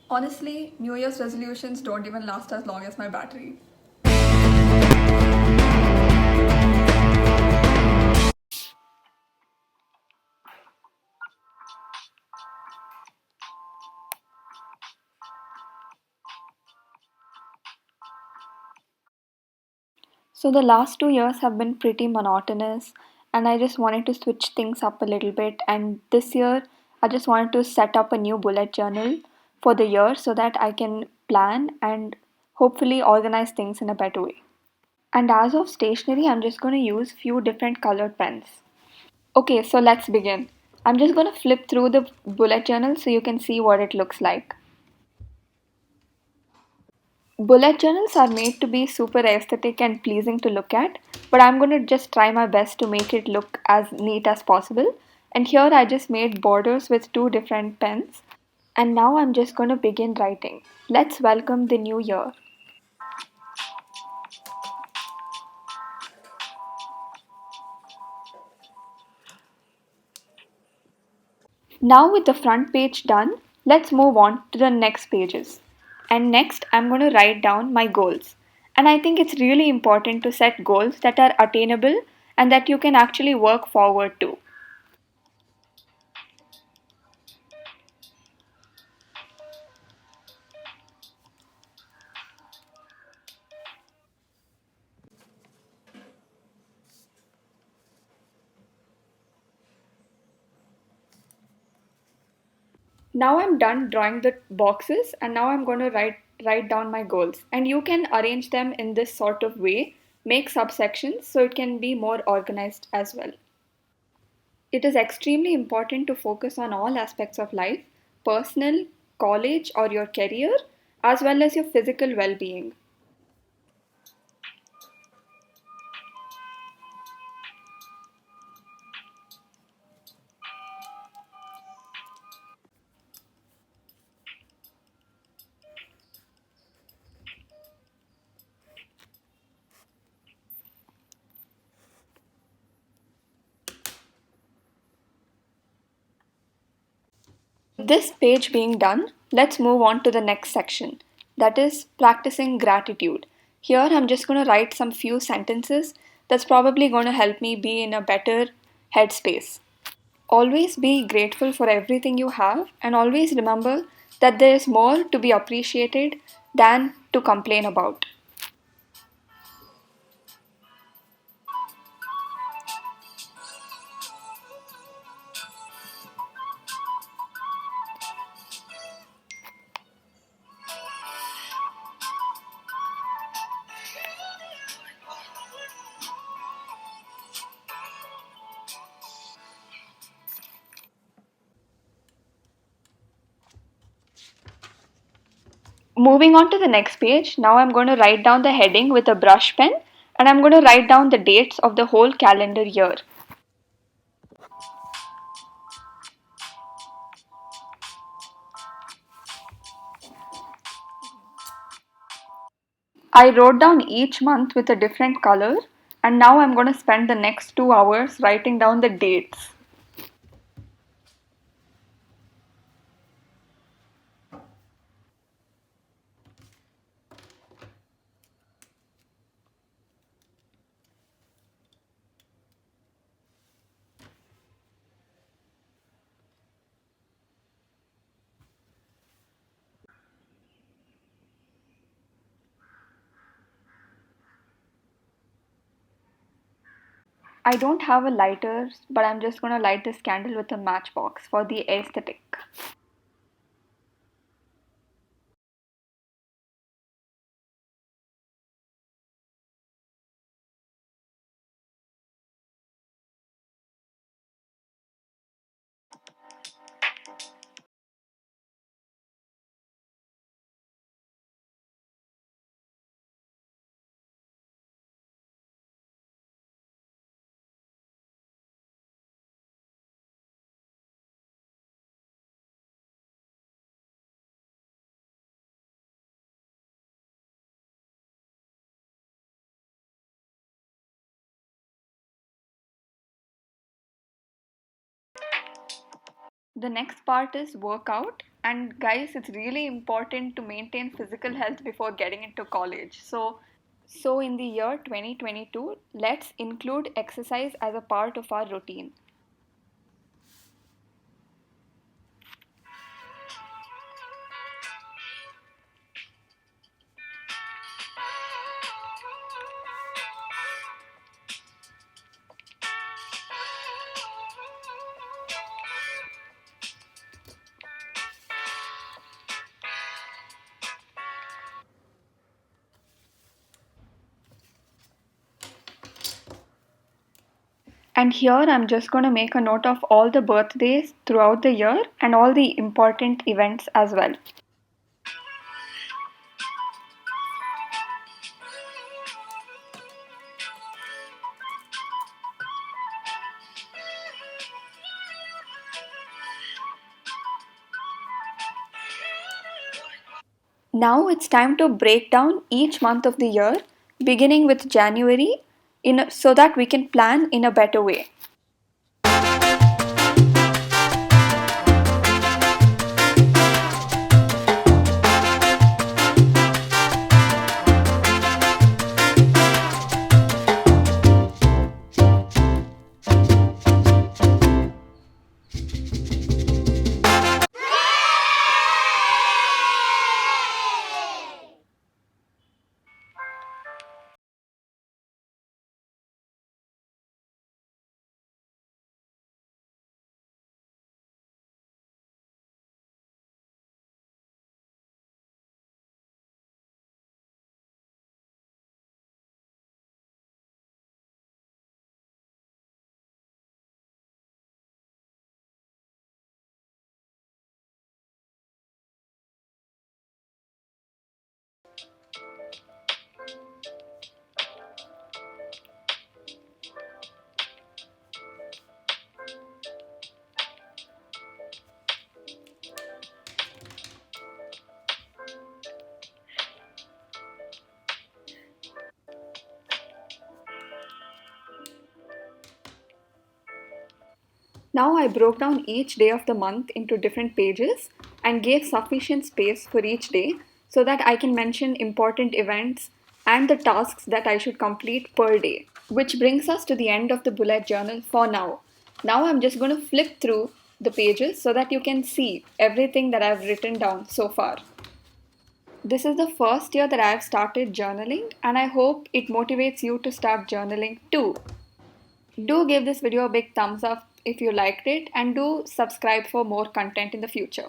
Honestly, New Year's resolutions don't even last as long as my battery. So, the last 2 years have been pretty monotonous, and I just wanted to switch things up a little bit. And this year, I just wanted to set up a new bullet journal for the year so that I can plan and hopefully organize things in a better way. And as of stationery, I'm just going to use few different colored pens. Okay, so let's begin. I'm just going to flip through the bullet journal so you can see what it looks like. Bullet journals are made to be super aesthetic and pleasing to look at, but I'm going to just try my best to make it look as neat as possible. And here I just made borders with two different pens. And now I'm just going to begin writing. Let's welcome the new year. Now with the front page done, let's move on to the next pages. And next, I'm going to write down my goals. And I think it's really important to set goals that are attainable and that you can actually work forward to. Now I'm done drawing the boxes and now I'm going to write down my goals. And you can arrange them in this sort of way, make subsections so it can be more organized as well. It is extremely important to focus on all aspects of life, personal, college, or your career, as well as your physical well being. With this page being done, let's move on to the next section, that is practicing gratitude. Here I'm just going to write some few sentences that's probably going to help me be in a better headspace. Always be grateful for everything you have and always remember that there is more to be appreciated than to complain about. Moving on to the next page, now I'm going to write down the heading with a brush pen and I'm going to write down the dates of the whole calendar year. I wrote down each month with a different color and now I'm going to spend the next 2 hours writing down the dates. I don't have a lighter, but I'm just going to light this candle with a matchbox for the aesthetic. The next part is workout, And guys, it's really important to maintain physical health before getting into college. So in the year 2022, let's include exercise as a part of our routine. And here I'm just going to make a note of all the birthdays throughout the year and all the important events as well. Now it's time to break down each month of the year, beginning with January, so that we can plan in a better way. Now I broke down each day of the month into different pages and gave sufficient space for each day so that I can mention important events and the tasks that I should complete per day. Which brings us to the end of the bullet journal for now. Now I'm just going to flip through the pages so that you can see everything that I've written down so far. This is the first year that I've started journaling, and I hope it motivates you to start journaling too. Do give this video a big thumbs up if you liked it, and do subscribe for more content in the future.